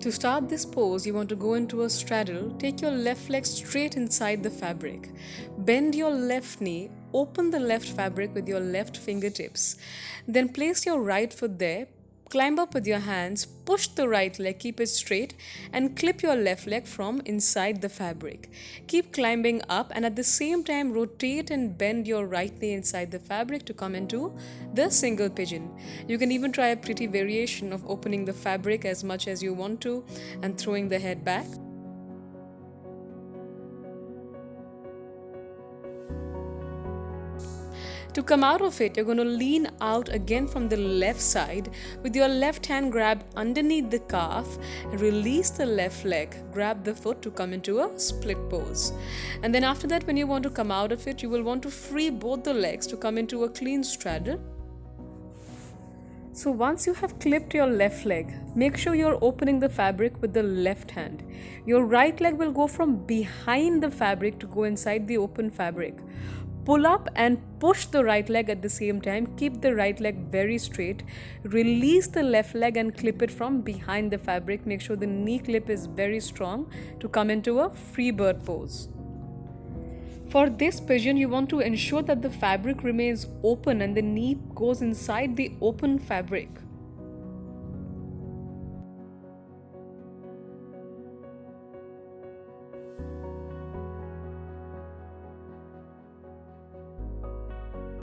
To start this pose, you want to go into a straddle. Take your left leg straight inside the fabric. Bend your left knee. Open the left fabric with your left fingertips. Then place your right foot there. Climb up with your hands, push the right leg, keep it straight, and clip your left leg from inside the fabric. Keep climbing up, and at the same time rotate and bend your right knee inside the fabric to come into the single pigeon. You can even try a pretty variation of opening the fabric as much as you want to and throwing the head back. To come out of it, you're going to lean out again from the left side. With your left hand, grab underneath the calf, release the left leg, grab the foot to come into a split pose. And then after that, when you want to come out of it, you will want to free both the legs to come into a clean straddle. So once you have clipped your left leg, make sure you're opening the fabric with the left hand. Your right leg will go from behind the fabric to go inside the open fabric. Pull up and push the right leg at the same time. Keep the right leg very straight. Release the left leg and clip it from behind the fabric. Make sure the knee clip is very strong to come into a free bird pose. For this pigeon, you want to ensure that the fabric remains open and the knee goes inside the open fabric.